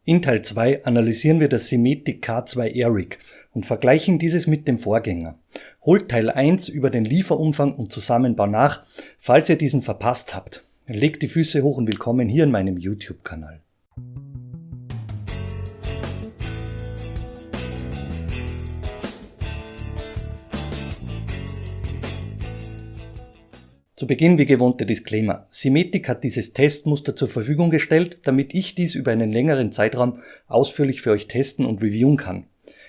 In Teil 2 analysieren wir das Simetic K2 Air Rig und vergleichen dieses mit dem Vorgänger. Holt Teil 1 über den Lieferumfang und Zusammenbau nach, falls ihr diesen verpasst habt. Legt die Füße hoch und willkommen hier in meinem YouTube-Kanal. Zu Beginn wie gewohnt der Disclaimer. Simetic hat dieses Testmuster zur Verfügung gestellt, damit ich dies über einen längeren Zeitraum ausführlich für euch testen und reviewen kann.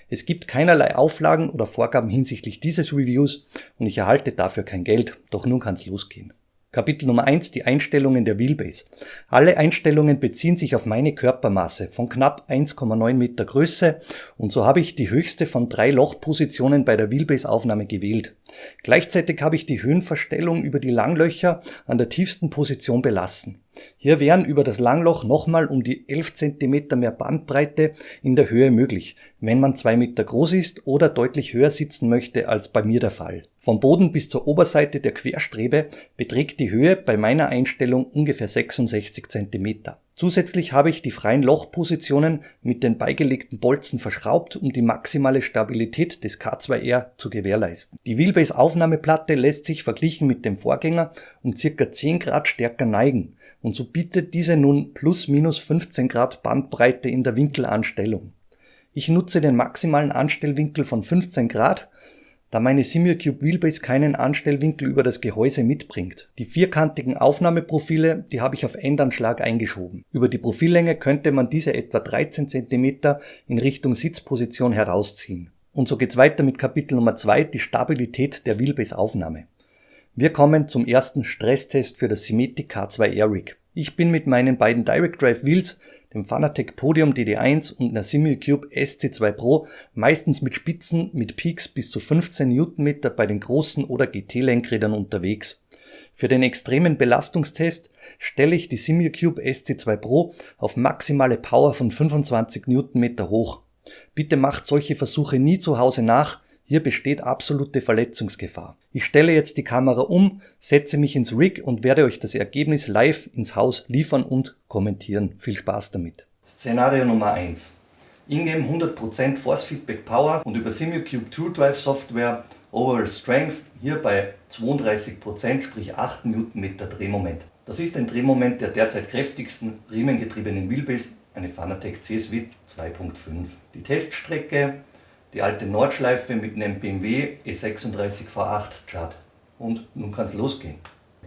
Es gibt keinerlei Auflagen oder Vorgaben hinsichtlich dieses Reviews und ich erhalte dafür kein Geld, doch nun kann's losgehen. Kapitel Nummer 1, die Einstellungen der Wheelbase. Alle Einstellungen beziehen sich auf meine Körpermaße von knapp 1,9 Meter Größe und so habe ich die höchste von 3 Lochpositionen bei der Wheelbase-Aufnahme gewählt. Gleichzeitig habe ich die Höhenverstellung über die Langlöcher an der tiefsten Position belassen. Hier wären über das Langloch nochmal um die 11 cm mehr Bandbreite in der Höhe möglich, wenn man 2 Meter groß ist oder deutlich höher sitzen möchte als bei mir der Fall. Vom Boden bis zur Oberseite der Querstrebe beträgt die Höhe bei meiner Einstellung ungefähr 66 cm. Zusätzlich habe ich die freien Lochpositionen mit den beigelegten Bolzen verschraubt, um die maximale Stabilität des K2R zu gewährleisten. Die Wheelbase-Aufnahmeplatte lässt sich verglichen mit dem Vorgänger um ca. 10 Grad stärker neigen und so bietet diese nun plus minus 15 Grad Bandbreite in der Winkelanstellung. Ich nutze den maximalen Anstellwinkel von 15 Grad, da meine Simucube Wheelbase keinen Anstellwinkel über das Gehäuse mitbringt. Die vierkantigen Aufnahmeprofile, die habe ich auf Endanschlag eingeschoben. Über die Profillänge könnte man diese etwa 13 cm in Richtung Sitzposition herausziehen. Und so geht's weiter mit Kapitel Nummer 2, die Stabilität der Wheelbase-Aufnahme. Wir kommen zum ersten Stresstest für das Simetic K2 Air Rig. Ich bin mit meinen beiden Direct Drive Wheels, dem Fanatec Podium DD1 und einer Simucube SC2 Pro, meistens mit Spitzen mit Peaks bis zu 15 Newtonmeter bei den großen oder GT-Lenkrädern unterwegs. Für den extremen Belastungstest stelle ich die Simucube SC2 Pro auf maximale Power von 25 Newtonmeter hoch. Bitte macht solche Versuche nie zu Hause nach. Hier besteht absolute Verletzungsgefahr. Ich stelle jetzt die Kamera um, setze mich ins Rig und werde euch das Ergebnis live ins Haus liefern und kommentieren. Viel Spaß damit. Szenario Nummer 1. Ingame 100% Force Feedback Power und über Simucube Tool Drive Software Overall Strength hier bei 32%, sprich 8 Newtonmeter Drehmoment. Das ist ein Drehmoment der derzeit kräftigsten riemengetriebenen Wheelbase, eine Fanatec CSW 2.5. Die Teststrecke: die alte Nordschleife mit einem BMW E36 V8 Judd. Und nun kann es losgehen.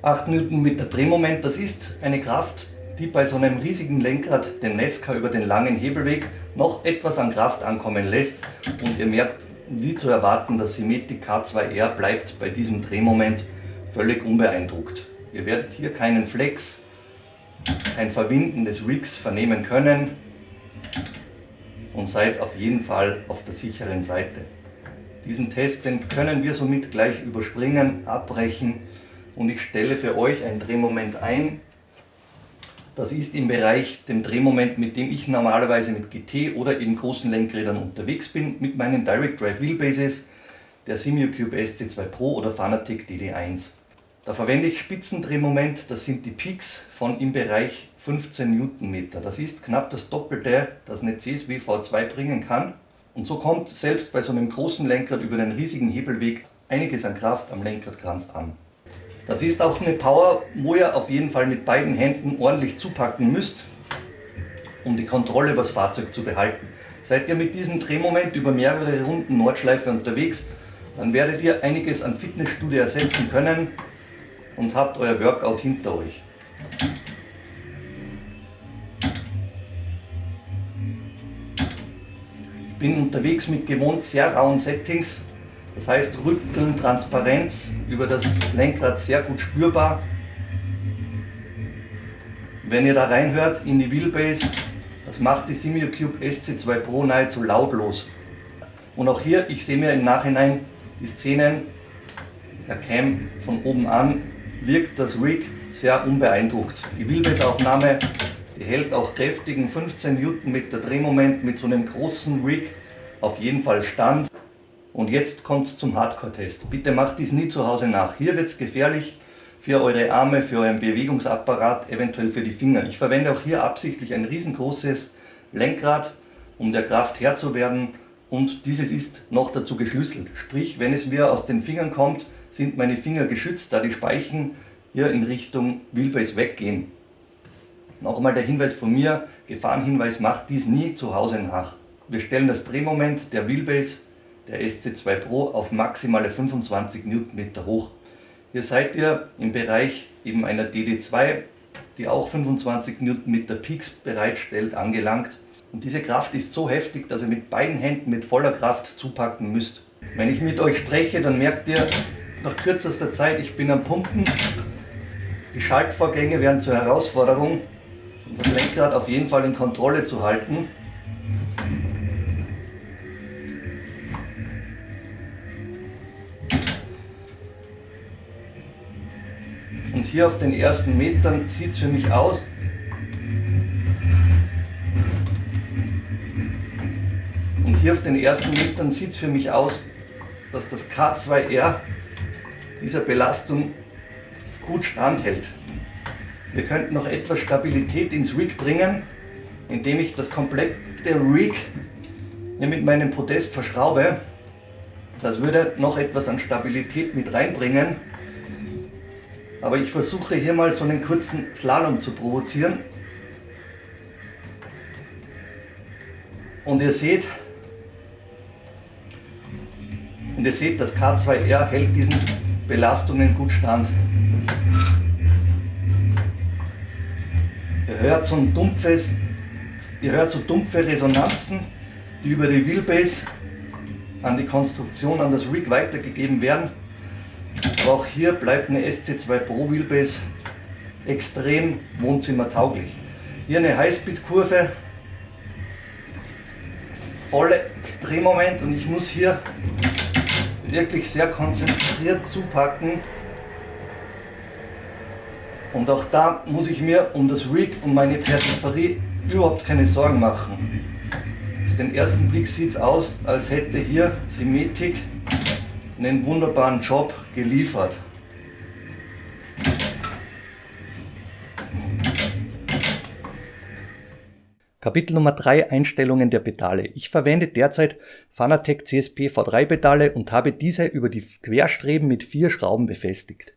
8 Newtonmeter Drehmoment, das ist eine Kraft, die bei so einem riesigen Lenkrad, dem Nesca, über den langen Hebelweg noch etwas an Kraft ankommen lässt. Und ihr merkt, wie zu erwarten, das Simetic K2R bleibt bei diesem Drehmoment völlig unbeeindruckt. Ihr werdet hier keinen Flex, kein Verwinden des Rigs vernehmen können und seid auf jeden Fall auf der sicheren Seite. Diesen Test, den können wir somit gleich überspringen, abbrechen und ich stelle für euch ein Drehmoment ein. Das ist im Bereich dem Drehmoment, mit dem ich normalerweise mit GT oder eben großen Lenkrädern unterwegs bin, mit meinen Direct Drive Wheelbases, der Simucube SC2 Pro oder Fanatec DD1. Da verwende ich Spitzendrehmoment, das sind die Peaks von im Bereich 15 Newtonmeter. Das ist knapp das Doppelte, das eine CSW V2 bringen kann. Und so kommt selbst bei so einem großen Lenkrad über den riesigen Hebelweg einiges an Kraft am Lenkradkranz an. Das ist auch eine Power, wo ihr auf jeden Fall mit beiden Händen ordentlich zupacken müsst, um die Kontrolle über das Fahrzeug zu behalten. Seid ihr mit diesem Drehmoment über mehrere Runden Nordschleife unterwegs, dann werdet ihr einiges an Fitnessstudio ersetzen können und habt euer Workout hinter euch. Ich bin unterwegs mit gewohnt sehr rauen Settings, das heißt Rütteln, Transparenz über das Lenkrad sehr gut spürbar. Wenn ihr da reinhört in die Wheelbase, das macht die Simucube SC2 Pro nahezu lautlos. Und auch hier, ich sehe mir im Nachhinein die Szenen der Cam von oben an, wirkt das Rig sehr unbeeindruckt. Die Wheelbase-Aufnahme, die hält auch kräftigen 15 Newtonmeter Drehmoment mit so einem großen Rig auf jeden Fall stand. Und jetzt kommt es zum Hardcore-Test. Bitte macht dies nie zu Hause nach. Hier wird es gefährlich für eure Arme, für euren Bewegungsapparat, eventuell für die Finger. Ich verwende auch hier absichtlich ein riesengroßes Lenkrad, um der Kraft Herr zu werden, und dieses ist noch dazu geschlüsselt. Sprich, wenn es mir aus den Fingern kommt, sind meine Finger geschützt, da die Speichen hier in Richtung Wheelbase weggehen. Nochmal der Hinweis von mir, Gefahrenhinweis, macht dies nie zu Hause nach. Wir stellen das Drehmoment der Wheelbase, der SC2 Pro, auf maximale 25 Newtonmeter hoch. Hier seid ihr im Bereich eben einer DD2, die auch 25 Newtonmeter Peaks bereitstellt, angelangt. Und diese Kraft ist so heftig, dass ihr mit beiden Händen mit voller Kraft zupacken müsst. Wenn ich mit euch spreche, dann merkt ihr nach kürzester Zeit, ich bin am Pumpen. Die Schaltvorgänge werden zur Herausforderung, um das Lenkrad auf jeden Fall in Kontrolle zu halten. Und hier auf den ersten Metern sieht es für mich aus, dass das K2R dieser Belastung gut standhält. Wir könnten noch etwas Stabilität ins Rig bringen, indem ich das komplette Rig hier mit meinem Podest verschraube. Das würde noch etwas an Stabilität mit reinbringen. Aber ich versuche hier mal so einen kurzen Slalom zu provozieren. Und ihr seht, das K2R hält diesen Belastungen gut stand. Ihr hört so dumpfe Resonanzen, die über die Wheelbase an die Konstruktion, an das Rig weitergegeben werden. Aber auch hier bleibt eine SC2 Pro Wheelbase extrem wohnzimmertauglich. Hier eine Highspeed-Kurve, volle Drehmoment, und ich muss hier wirklich sehr konzentriert zupacken. Und auch da muss ich mir um das Rig und meine Peripherie überhaupt keine Sorgen machen. Auf den ersten Blick sieht es aus, als hätte hier Simetic einen wunderbaren Job geliefert. Kapitel Nummer 3: Einstellungen der Pedale. Ich verwende derzeit Fanatec CSP V3 Pedale und habe diese über die Querstreben mit 4 Schrauben befestigt.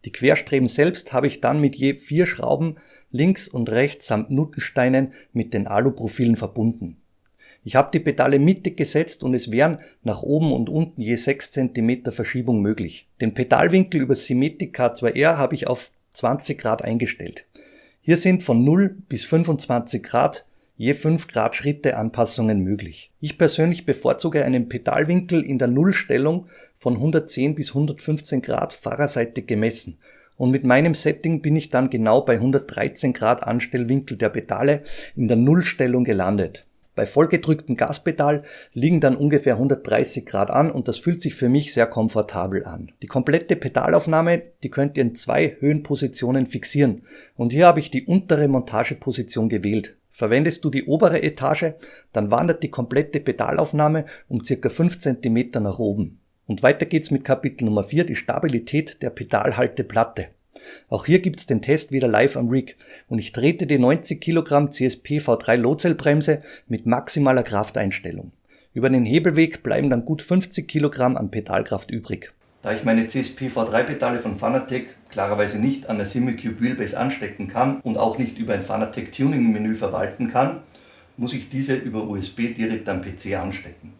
Die Querstreben selbst habe ich dann mit je 4 Schrauben links und rechts samt Nuttensteinen mit den Aluprofilen verbunden. Ich habe die Pedale mittig gesetzt und es wären nach oben und unten je 6 cm Verschiebung möglich. Den Pedalwinkel über Simetic K2R habe ich auf 20 Grad eingestellt. Hier sind von 0 bis 25 Grad je 5 Grad Schritte Anpassungen möglich. Ich persönlich bevorzuge einen Pedalwinkel in der Nullstellung von 110 bis 115 Grad Fahrerseite gemessen. Und mit meinem Setting bin ich dann genau bei 113 Grad Anstellwinkel der Pedale in der Nullstellung gelandet. Bei vollgedrücktem Gaspedal liegen dann ungefähr 130 Grad an und das fühlt sich für mich sehr komfortabel an. Die komplette Pedalaufnahme, die könnt ihr in 2 Höhenpositionen fixieren. Und hier habe ich die untere Montageposition gewählt. Verwendest du die obere Etage, dann wandert die komplette Pedalaufnahme um ca. 5 cm nach oben. Und weiter geht's mit Kapitel Nummer 4, die Stabilität der Pedalhalteplatte. Auch hier gibt's den Test wieder live am Rig und ich drehte die 90 Kilogramm CSP V3 Low-Cell-Bremse mit maximaler Krafteinstellung. Über den Hebelweg bleiben dann gut 50 Kilogramm an Pedalkraft übrig. Da ich meine CSP V3 Pedale von Fanatec klarerweise nicht an der SimiCube Wheelbase anstecken kann und auch nicht über ein Fanatec Tuning Menü verwalten kann, muss ich diese über USB direkt am PC anstecken.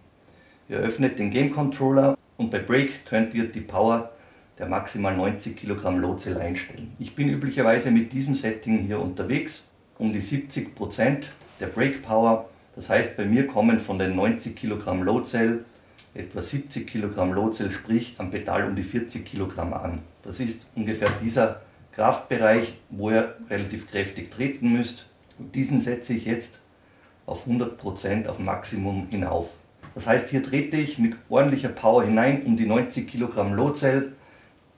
Ihr öffnet den Game Controller und bei Brake könnt ihr die Power der maximal 90 Kilogramm Low-Cell einstellen. Ich bin üblicherweise mit diesem Setting hier unterwegs, um die 70% der Brake Power. Das heißt, bei mir kommen von den 90 Kilogramm Low-Cell etwa 70 Kilogramm Low-Cell, sprich am Pedal um die 40 Kilogramm an. Das ist ungefähr dieser Kraftbereich, wo ihr relativ kräftig treten müsst. Und diesen setze ich jetzt auf 100% auf Maximum hinauf. Das heißt, hier trete ich mit ordentlicher Power hinein, um die 90 Kilogramm Low-Cell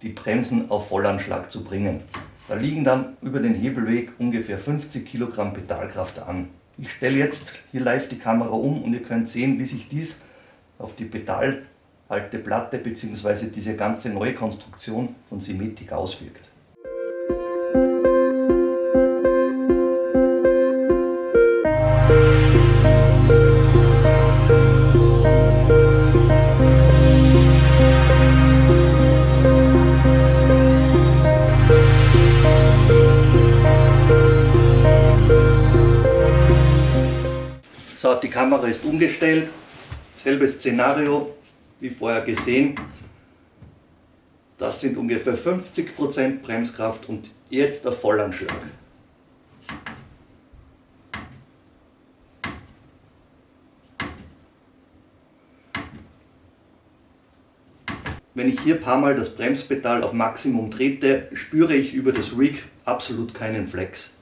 die Bremsen auf Vollanschlag zu bringen. Da liegen dann über den Hebelweg ungefähr 50 Kilogramm Pedalkraft an. Ich stelle jetzt hier live die Kamera um und ihr könnt sehen, wie sich dies auf die Pedalhalteplatte bzw. diese ganze neue Konstruktion von Simetic auswirkt. So, die Kamera ist umgestellt. Selbes Szenario wie vorher gesehen. Das sind ungefähr 50% Bremskraft und jetzt der Vollanschlag. Wenn ich hier ein paar Mal das Bremspedal auf Maximum trete, spüre ich über das Rig absolut keinen Flex.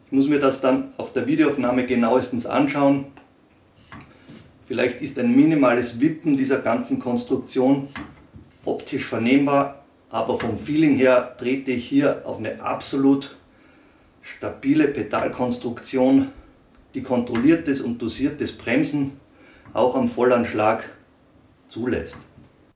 Ich muss mir das dann auf der Videoaufnahme genauestens anschauen. Vielleicht ist ein minimales Wippen dieser ganzen Konstruktion optisch vernehmbar, aber vom Feeling her trete ich hier auf eine absolut stabile Pedalkonstruktion, die kontrolliertes und dosiertes Bremsen auch am Vollanschlag zulässt.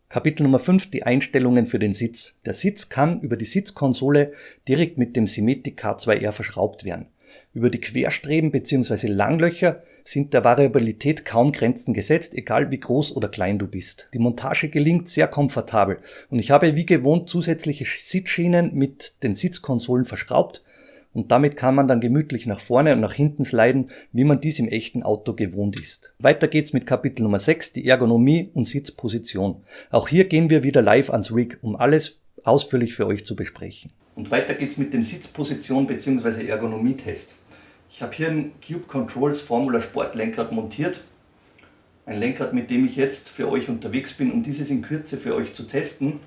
Kapitel Nummer 5, die Einstellungen für den Sitz. Der Sitz kann über die Sitzkonsole direkt mit dem Simetic K2R verschraubt werden. Über die Querstreben bzw. Langlöcher sind der Variabilität kaum Grenzen gesetzt, egal wie groß oder klein du bist. Die Montage gelingt sehr komfortabel und ich habe wie gewohnt zusätzliche Sitzschienen mit den Sitzkonsolen verschraubt und damit kann man dann gemütlich nach vorne und nach hinten sliden, wie man dies im echten Auto gewohnt ist. Weiter geht's mit Kapitel Nummer 6, die Ergonomie und Sitzposition. Auch hier gehen wir wieder live ans Rig, um alles ausführlich für euch zu besprechen. Und weiter geht's mit dem Sitzposition bzw. Ergonomietest. Ich habe hier ein Cube Controls Formula Sport Lenkrad montiert. Ein Lenkrad, mit dem ich jetzt für euch unterwegs bin, um dieses in Kürze für euch zu testen.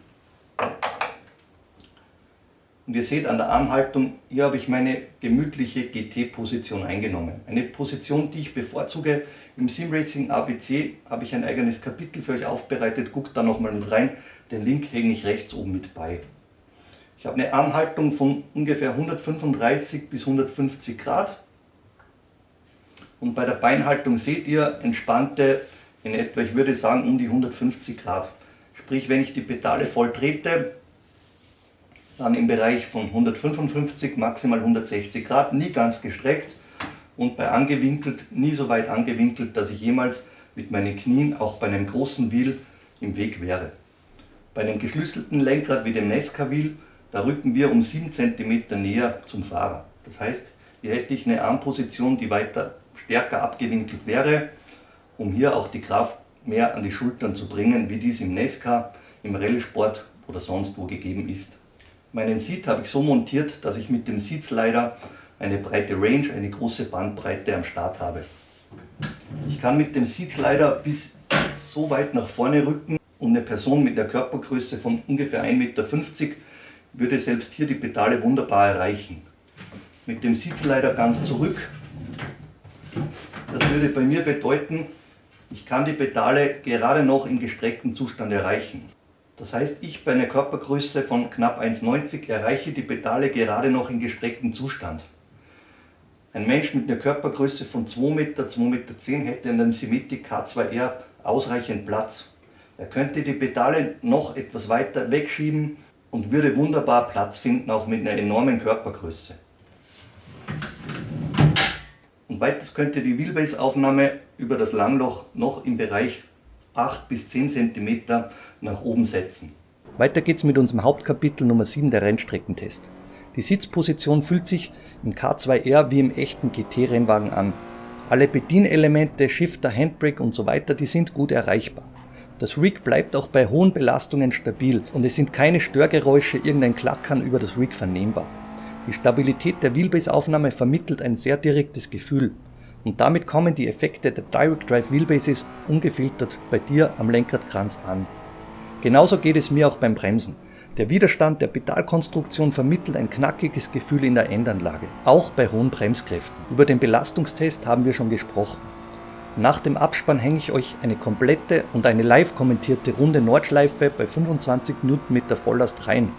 Und ihr seht an der Anhaltung, hier habe ich meine gemütliche GT-Position eingenommen. Eine Position, die ich bevorzuge. Im Simracing ABC habe ich ein eigenes Kapitel für euch aufbereitet. Guckt da nochmal mit rein. Den Link hänge ich rechts oben mit bei. Ich habe eine Anhaltung von ungefähr 135 bis 150 Grad. Und bei der Beinhaltung seht ihr entspannte, in etwa, ich würde sagen, um die 150 Grad. Sprich, wenn ich die Pedale voll trete, dann im Bereich von 155, maximal 160 Grad, nie ganz gestreckt und bei angewinkelt, nie so weit angewinkelt, dass ich jemals mit meinen Knien auch bei einem großen Wheel im Weg wäre. Bei einem geschlüsselten Lenkrad wie dem Nesca Wheel, da rücken wir um 7 cm näher zum Fahrer. Das heißt, hier hätte ich eine Armposition, die weiter stärker abgewinkelt wäre, um hier auch die Kraft mehr an die Schultern zu bringen, wie dies im Nesca, im Rallye-Sport oder sonst wo gegeben ist. Meinen Seat habe ich so montiert, dass ich mit dem Seatslider eine breite Range, eine große Bandbreite am Start habe. Ich kann mit dem Seatslider bis so weit nach vorne rücken und eine Person mit einer Körpergröße von ungefähr 1,50 Meter würde selbst hier die Pedale wunderbar erreichen. Mit dem Seatslider ganz zurück. Das würde bei mir bedeuten, ich kann die Pedale gerade noch im gestreckten Zustand erreichen. Das heißt, ich bei einer Körpergröße von knapp 1,90 erreiche die Pedale gerade noch in gestrecktem Zustand. Ein Mensch mit einer Körpergröße von 2 Meter, 2,10 Meter hätte in einem Simetic K2R ausreichend Platz. Er könnte die Pedale noch etwas weiter wegschieben und würde wunderbar Platz finden, auch mit einer enormen Körpergröße. Und weiters könnte die Wheelbase-Aufnahme über das Langloch noch im Bereich 8 bis 10 cm nach oben setzen. Weiter geht's mit unserem Hauptkapitel Nummer 7, der Rennstreckentest. Die Sitzposition fühlt sich im K2R wie im echten GT-Rennwagen an. Alle Bedienelemente, Shifter, Handbrake und so weiter, die sind gut erreichbar. Das Rig bleibt auch bei hohen Belastungen stabil und es sind keine Störgeräusche, irgendein Klackern über das Rig vernehmbar. Die Stabilität der Wheelbase-Aufnahme vermittelt ein sehr direktes Gefühl. Und damit kommen die Effekte der Direct Drive Wheelbases ungefiltert bei dir am Lenkradkranz an. Genauso geht es mir auch beim Bremsen. Der Widerstand der Pedalkonstruktion vermittelt ein knackiges Gefühl in der Endanlage, auch bei hohen Bremskräften. Über den Belastungstest haben wir schon gesprochen. Nach dem Abspann hänge ich euch eine komplette und eine live kommentierte Runde Nordschleife bei 25 Newtonmeter Volllast rein.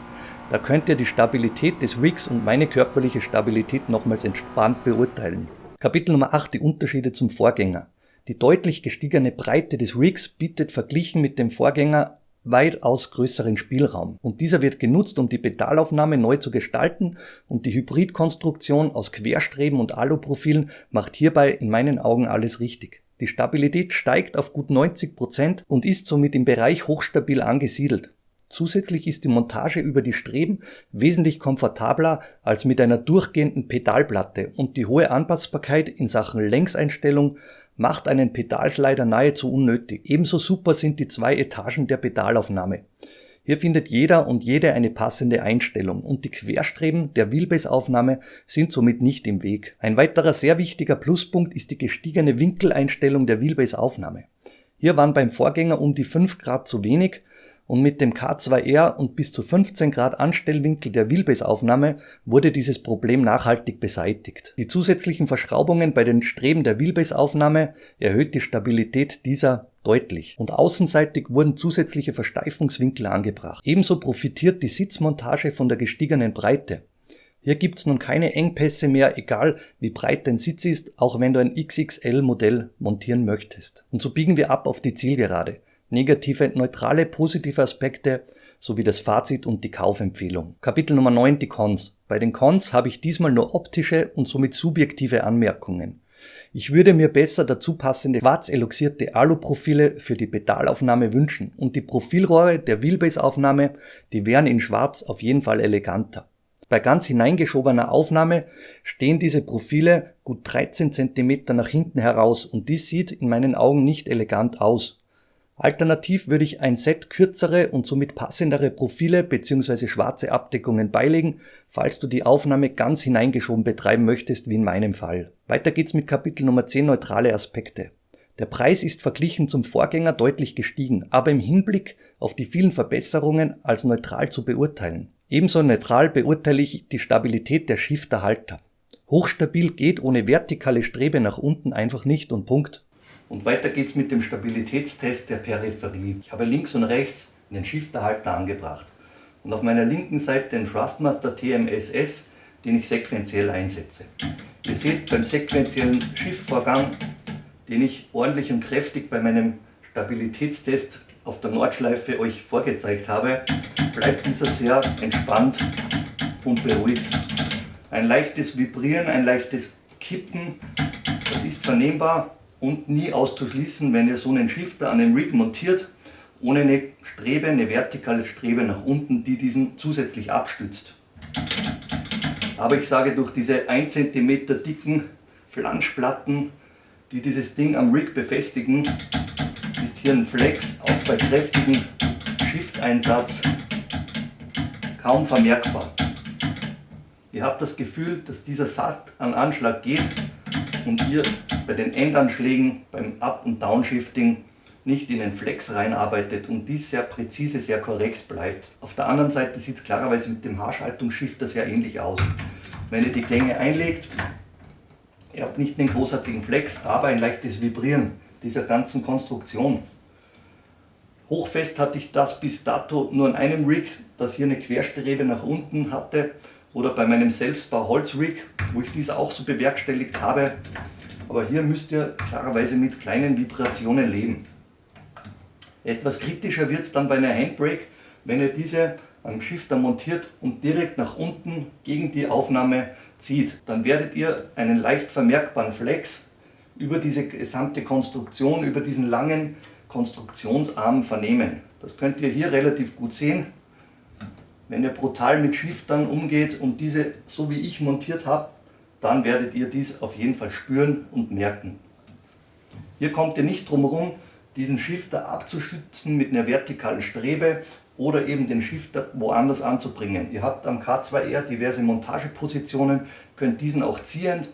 Da könnt ihr die Stabilität des Rigs und meine körperliche Stabilität nochmals entspannt beurteilen. Kapitel Nummer 8, die Unterschiede zum Vorgänger. Die deutlich gestiegene Breite des Rigs bietet verglichen mit dem Vorgänger weitaus größeren Spielraum. Und dieser wird genutzt, um die Pedalaufnahme neu zu gestalten und die Hybridkonstruktion aus Querstreben und Aluprofilen macht hierbei in meinen Augen alles richtig. Die Stabilität steigt auf gut 90% und ist somit im Bereich hochstabil angesiedelt. Zusätzlich ist die Montage über die Streben wesentlich komfortabler als mit einer durchgehenden Pedalplatte und die hohe Anpassbarkeit in Sachen Längseinstellung macht einen Pedalslider nahezu unnötig. Ebenso super sind die 2 Etagen der Pedalaufnahme. Hier findet jeder und jede eine passende Einstellung und die Querstreben der Wheelbase-Aufnahme sind somit nicht im Weg. Ein weiterer sehr wichtiger Pluspunkt ist die gestiegene Winkeleinstellung der Wheelbase-Aufnahme. Hier waren beim Vorgänger um die 5 Grad zu wenig und mit dem K2R und bis zu 15 Grad Anstellwinkel der Wheelbase-Aufnahme wurde dieses Problem nachhaltig beseitigt. Die zusätzlichen Verschraubungen bei den Streben der Wheelbase-Aufnahme erhöht die Stabilität dieser deutlich und außenseitig wurden zusätzliche Versteifungswinkel angebracht. Ebenso profitiert die Sitzmontage von der gestiegenen Breite. Hier gibt's nun keine Engpässe mehr, egal wie breit dein Sitz ist, auch wenn du ein XXL-Modell montieren möchtest. Und so biegen wir ab auf die Zielgerade. Negative, neutrale, positive Aspekte sowie das Fazit und die Kaufempfehlung. Kapitel Nummer 9, die Cons. Bei den Cons habe ich diesmal nur optische und somit subjektive Anmerkungen. Ich würde mir besser dazu passende schwarz eloxierte Aluprofile für die Pedalaufnahme wünschen und die Profilrohre der Wheelbase-Aufnahme, die wären in schwarz auf jeden Fall eleganter. Bei ganz hineingeschobener Aufnahme stehen diese Profile gut 13 cm nach hinten heraus und dies sieht in meinen Augen nicht elegant aus. Alternativ würde ich ein Set kürzere und somit passendere Profile bzw. schwarze Abdeckungen beilegen, falls du die Aufnahme ganz hineingeschoben betreiben möchtest, wie in meinem Fall. Weiter geht's mit Kapitel Nummer 10, neutrale Aspekte. Der Preis ist verglichen zum Vorgänger deutlich gestiegen, aber im Hinblick auf die vielen Verbesserungen als neutral zu beurteilen. Ebenso neutral beurteile ich die Stabilität der Shifterhalter. Hochstabil geht ohne vertikale Strebe nach unten einfach nicht und Punkt. Und weiter geht's mit dem Stabilitätstest der Peripherie. Ich habe links und rechts einen Shifterhalter angebracht und auf meiner linken Seite den Thrustmaster TMSS, den ich sequenziell einsetze. Ihr seht beim sequenziellen Shiftvorgang, den ich ordentlich und kräftig bei meinem Stabilitätstest auf der Nordschleife euch vorgezeigt habe, bleibt dieser sehr entspannt und beruhigt. Ein leichtes Vibrieren, ein leichtes Kippen, das ist vernehmbar und nie auszuschließen, wenn ihr so einen Shifter an den Rig montiert, ohne eine Strebe, eine vertikale Strebe nach unten, die diesen zusätzlich abstützt. Aber ich sage, durch diese 1 cm dicken Flanschplatten, die dieses Ding am Rig befestigen, ist hier ein Flex auch bei kräftigem Shift-Einsatz kaum vermerkbar. Ihr habt das Gefühl, dass dieser satt an Anschlag geht und ihr bei den Endanschlägen beim Up- und Downshifting nicht in den Flex reinarbeitet und dies sehr präzise, sehr korrekt bleibt. Auf der anderen Seite sieht es klarerweise mit dem Haarschaltungsshifter sehr ähnlich aus. Wenn ihr die Gänge einlegt, ihr habt nicht einen großartigen Flex, aber ein leichtes Vibrieren dieser ganzen Konstruktion. Hochfest hatte ich das bis dato nur an einem Rig, das hier eine Querstrebe nach unten hatte, oder bei meinem Selbstbau Holzrig, wo ich dies auch so bewerkstelligt habe. Aber hier müsst ihr klarerweise mit kleinen Vibrationen leben. Etwas kritischer wird es dann bei einer Handbrake, wenn ihr diese am Shifter montiert und direkt nach unten gegen die Aufnahme zieht. Dann werdet ihr einen leicht vermerkbaren Flex über diese gesamte Konstruktion, über diesen langen Konstruktionsarm vernehmen. Das könnt ihr hier relativ gut sehen. Wenn ihr brutal mit Shiftern umgeht und diese so wie ich montiert habt, dann werdet ihr dies auf jeden Fall spüren und merken. Hier kommt ihr nicht drum herum, diesen Shifter abzustützen mit einer vertikalen Strebe oder eben den Shifter woanders anzubringen. Ihr habt am K2R diverse Montagepositionen, könnt diesen auch ziehend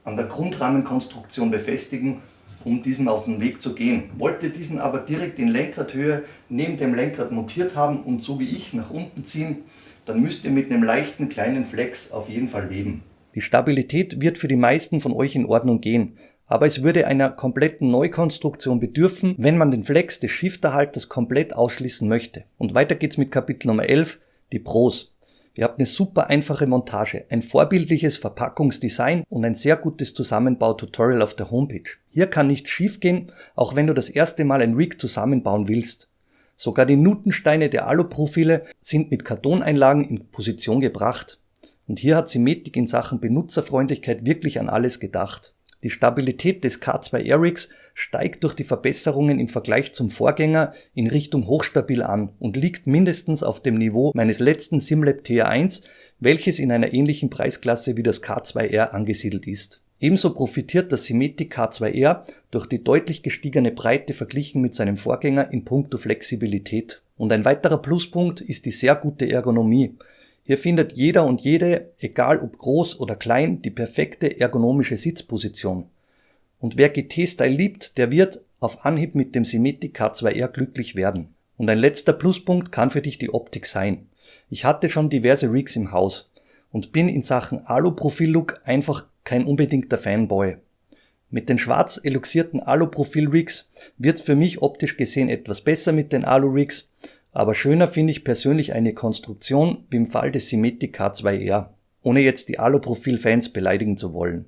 an der Grundrahmenkonstruktion befestigen, um diesem auf den Weg zu gehen. Wollt ihr diesen aber direkt in Lenkradhöhe neben dem Lenkrad montiert haben und so wie ich nach unten ziehen, dann müsst ihr mit einem leichten kleinen Flex auf jeden Fall leben. Die Stabilität wird für die meisten von euch in Ordnung gehen, aber es würde einer kompletten Neukonstruktion bedürfen, wenn man den Flex des Shifterhalters komplett ausschließen möchte. Und weiter geht's mit Kapitel Nummer 11, die Pros. Ihr habt eine super einfache Montage, ein vorbildliches Verpackungsdesign und ein sehr gutes Zusammenbau-Tutorial auf der Homepage. Hier kann nichts schiefgehen, auch wenn du das erste Mal ein Rig zusammenbauen willst. Sogar die Nutensteine der Aluprofile sind mit Kartoneinlagen in Position gebracht. Und hier hat Simetic in Sachen Benutzerfreundlichkeit wirklich an alles gedacht. Die Stabilität des K2R Rigs steigt durch die Verbesserungen im Vergleich zum Vorgänger in Richtung hochstabil an und liegt mindestens auf dem Niveau meines letzten SimLab TR1, welches in einer ähnlichen Preisklasse wie das K2R angesiedelt ist. Ebenso profitiert das Simetic K2R durch die deutlich gestiegene Breite verglichen mit seinem Vorgänger in puncto Flexibilität. Und ein weiterer Pluspunkt ist die sehr gute Ergonomie. Hier findet jeder und jede, egal ob groß oder klein, die perfekte ergonomische Sitzposition. Und wer GT-Style liebt, der wird auf Anhieb mit dem Simetic K2R glücklich werden. Und ein letzter Pluspunkt kann für dich die Optik sein. Ich hatte schon diverse Rigs im Haus und bin in Sachen Alu-Profil-Look einfach kein unbedingter Fanboy. Mit den schwarz eluxierten Alu-Profil-Rigs wird's für mich optisch gesehen etwas besser mit den Alu-Rigs, aber schöner finde ich persönlich eine Konstruktion wie im Fall des Simetic K2R, ohne jetzt die Alu-Profil-Fans beleidigen zu wollen.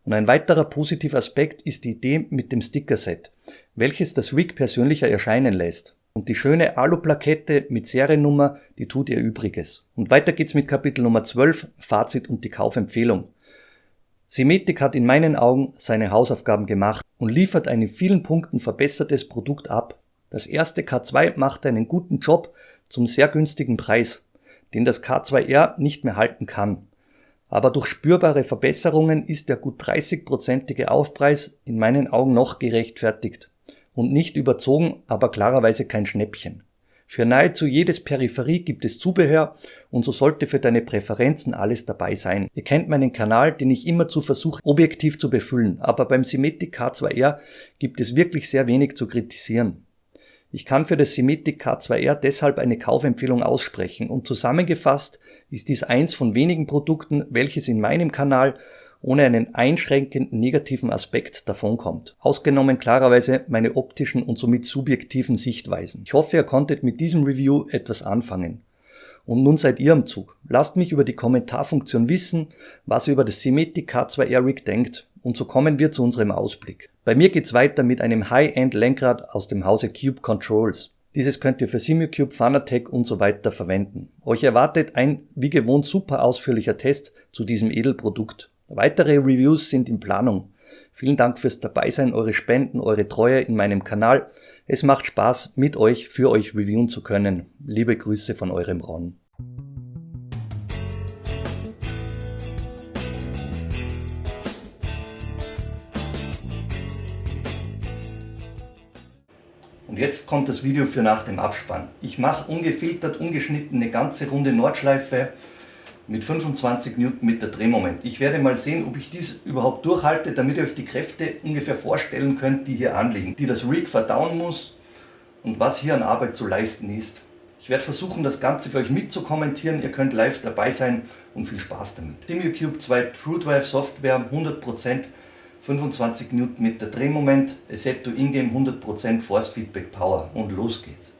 Und ein weiterer positiver Aspekt ist die Idee mit dem Sticker-Set, welches das Rig persönlicher erscheinen lässt. Und die schöne Alu-Plakette mit Seriennummer, die tut ihr Übriges. Und weiter geht's mit Kapitel Nummer 12, Fazit und die Kaufempfehlung. Simetic hat in meinen Augen seine Hausaufgaben gemacht und liefert ein in vielen Punkten verbessertes Produkt ab. Das erste K2 macht einen guten Job zum sehr günstigen Preis, den das K2R nicht mehr halten kann. Aber durch spürbare Verbesserungen ist der gut 30%ige Aufpreis in meinen Augen noch gerechtfertigt und nicht überzogen, aber klarerweise kein Schnäppchen. Für nahezu jedes Peripherie gibt es Zubehör und so sollte für deine Präferenzen alles dabei sein. Ihr kennt meinen Kanal, den ich immerzu versuche objektiv zu befüllen, aber beim Simetic K2R gibt es wirklich sehr wenig zu kritisieren. Ich kann für das Simetic K2R deshalb eine Kaufempfehlung aussprechen und zusammengefasst ist dies eins von wenigen Produkten, welches in meinem Kanal ohne einen einschränkenden negativen Aspekt davonkommt. Ausgenommen klarerweise meine optischen und somit subjektiven Sichtweisen. Ich hoffe, ihr konntet mit diesem Review etwas anfangen. Und nun seid ihr am Zug. Lasst mich über die Kommentarfunktion wissen, was ihr über das Simetic K2R Rig denkt. Und so kommen wir zu unserem Ausblick. Bei mir geht's weiter mit einem High-End-Lenkrad aus dem Hause Cube Controls. Dieses könnt ihr für Simucube, Fanatec und so weiter verwenden. Euch erwartet ein, wie gewohnt, super ausführlicher Test zu diesem Edelprodukt. Weitere Reviews sind in Planung. Vielen Dank fürs Dabeisein, eure Spenden, eure Treue in meinem Kanal. Es macht Spaß, mit euch, für euch reviewen zu können. Liebe Grüße von eurem Ron. Und jetzt kommt das Video für nach dem Abspann. Ich mache ungefiltert, ungeschnitten eine ganze Runde Nordschleife mit 25 Newtonmeter Drehmoment. Ich werde mal sehen, ob ich dies überhaupt durchhalte, damit ihr euch die Kräfte ungefähr vorstellen könnt, die hier anliegen, die das Rig verdauen muss und was hier an Arbeit zu leisten ist. Ich werde versuchen, das Ganze für euch mitzukommentieren. Ihr könnt live dabei sein und viel Spaß damit. Simucube 2 TrueDrive Software, 100%, 25 Newtonmeter Drehmoment, Assetto Ingame 100% Force Feedback Power und los geht's.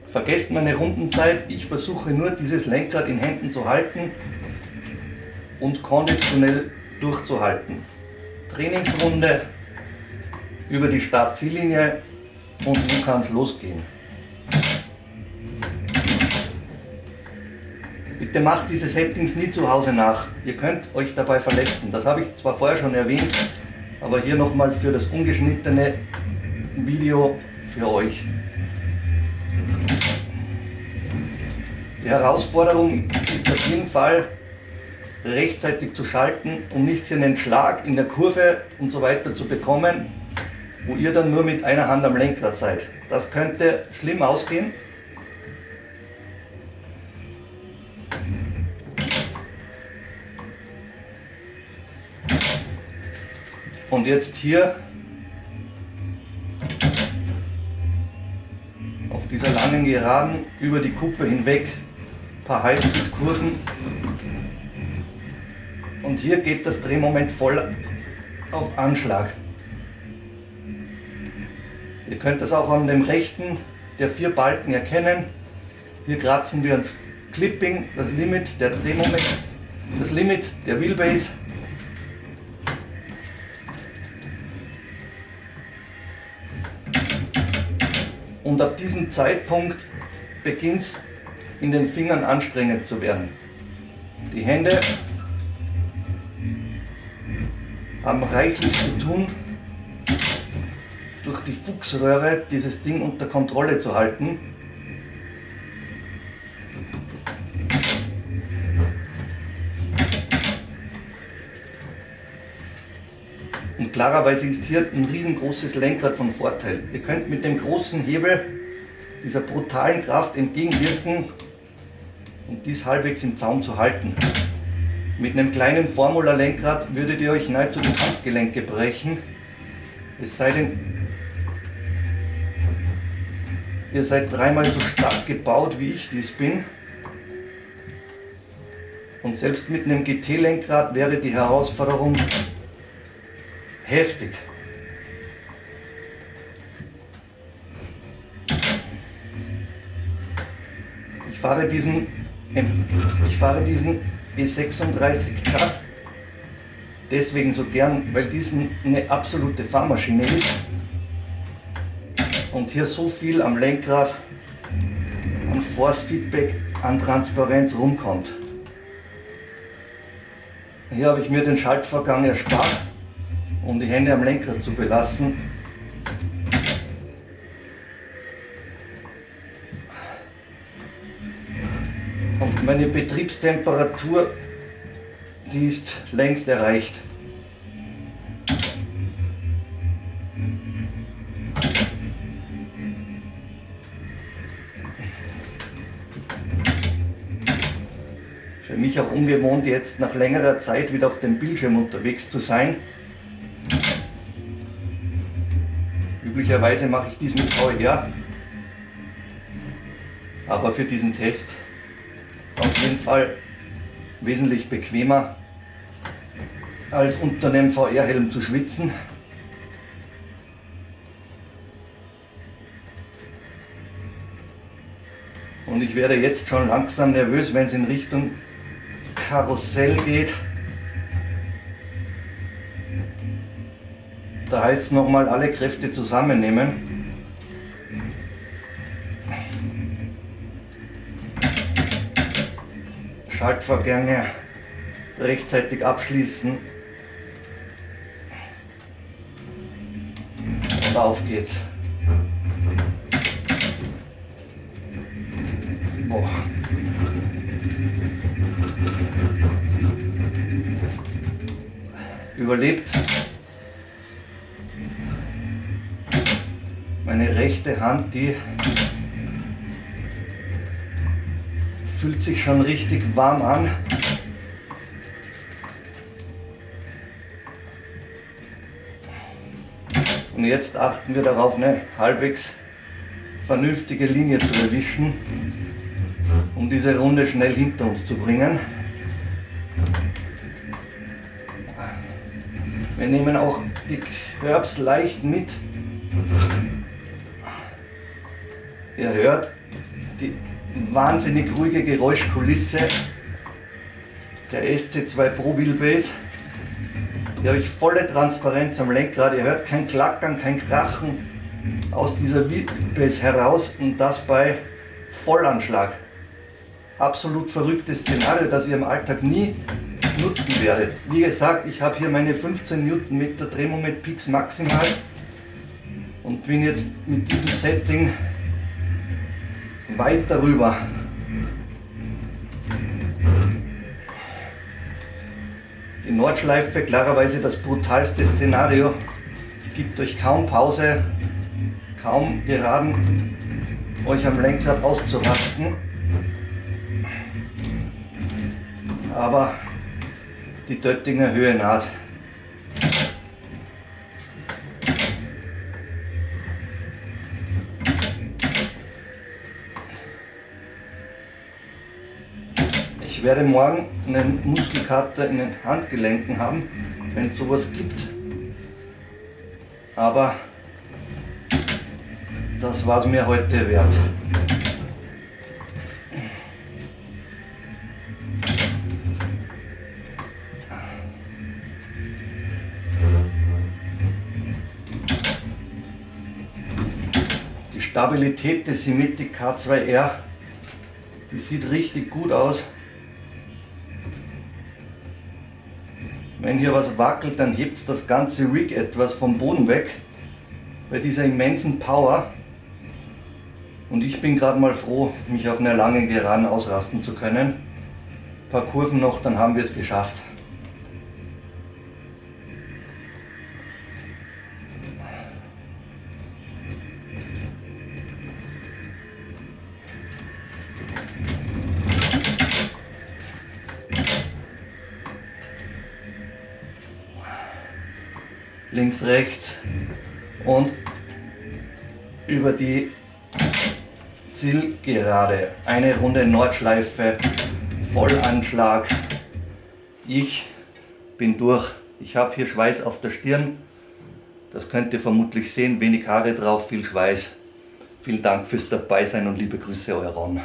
Vergesst meine Rundenzeit, ich versuche nur dieses Lenkrad in Händen zu halten und konditionell durchzuhalten. Trainingsrunde über die Start-Ziellinie und nun kann es losgehen. Bitte macht diese Settings nie zu Hause nach, ihr könnt euch dabei verletzen. Das habe ich zwar vorher schon erwähnt, aber hier nochmal für das ungeschnittene Video für euch. Die Herausforderung ist auf jeden Fall rechtzeitig zu schalten, um nicht hier einen Schlag in der Kurve und so weiter zu bekommen, wo ihr dann nur mit einer Hand am Lenkrad seid. Das könnte schlimm ausgehen. Und jetzt hier auf dieser langen Geraden über die Kuppe hinweg ein paar Highspeed-Kurven. Und hier geht das Drehmoment voll auf Anschlag. Ihr könnt das auch an dem rechten der 4 Balken erkennen. Hier kratzen wir ans Clipping, das Limit der Drehmoment, das Limit der Wheelbase. Und ab diesem Zeitpunkt beginnt es in den Fingern anstrengend zu werden. Die Hände haben reichlich zu tun, durch die Fuchsröhre dieses Ding unter Kontrolle zu halten. Und klarerweise ist hier ein riesengroßes Lenkrad von Vorteil. Ihr könnt mit dem großen Hebel dieser brutalen Kraft entgegenwirken, um dies halbwegs im Zaum zu halten. Mit einem kleinen Formula-Lenkrad würdet ihr euch nahezu die Handgelenke brechen, es sei denn, ihr seid dreimal so stark gebaut, wie ich dies bin. Und selbst mit einem GT-Lenkrad wäre die Herausforderung heftig. Ich fahre diesen E36 Cut deswegen so gern, weil dies eine absolute Fahrmaschine ist und hier so viel am Lenkrad an Force Feedback, an Transparenz rumkommt. Hier habe ich mir den Schaltvorgang erspart, um die Hände am Lenkrad zu belassen. Und meine Betriebstemperatur, die ist längst erreicht. Für mich auch ungewohnt, jetzt nach längerer Zeit wieder auf dem Bildschirm unterwegs zu sein. Üblicherweise mache ich dies mit VR, aber für diesen Test auf jeden Fall wesentlich bequemer, als unter einem VR-Helm zu schwitzen. Und ich werde jetzt schon langsam nervös, wenn es in Richtung Karussell geht. Da heißt es nochmal alle Kräfte zusammennehmen. Schaltvorgänge rechtzeitig abschließen. Und auf geht's. Boah. Überlebt. Meine rechte Hand, die fühlt sich schon richtig warm an. Und jetzt achten wir darauf, eine halbwegs vernünftige Linie zu erwischen, um diese Runde schnell hinter uns zu bringen. Wir nehmen auch die Curbs leicht mit. Ihr hört die wahnsinnig ruhige Geräuschkulisse der SC2 Pro Wheelbase. Hier habe ich volle Transparenz am Lenkrad. Ihr hört kein Klackern, kein Krachen aus dieser Wheelbase heraus und das bei Vollanschlag. Absolut verrücktes Szenario, das ihr im Alltag nie nutzen werdet. Wie gesagt, ich habe hier meine 15 Newtonmeter Drehmoment Peaks maximal und bin jetzt mit diesem Setting weit darüber. Die Nordschleife, klarerweise das brutalste Szenario, gibt euch kaum Pause, kaum geraden, euch am Lenkrad auszurasten. Aber die Döttinger Höhe naht. Ich werde morgen einen Muskelkater in den Handgelenken haben, wenn es sowas gibt. Aber das war es mir heute wert. Die Stabilität des Simetic K2R, die Die sieht richtig gut aus. Wenn hier was wackelt, dann hebt es das ganze Rig etwas vom Boden weg. Bei dieser immensen Power. Und ich bin gerade mal froh, mich auf einer langen Geraden ausrasten zu können. Ein paar Kurven noch, dann haben wir es geschafft. Links, rechts und über die Zielgerade. Eine Runde Nordschleife, Vollanschlag. Ich bin durch. Ich habe hier Schweiß auf der Stirn. Das könnt ihr vermutlich sehen. Wenig Haare drauf, viel Schweiß. Vielen Dank fürs Dabeisein und liebe Grüße, euer Ron.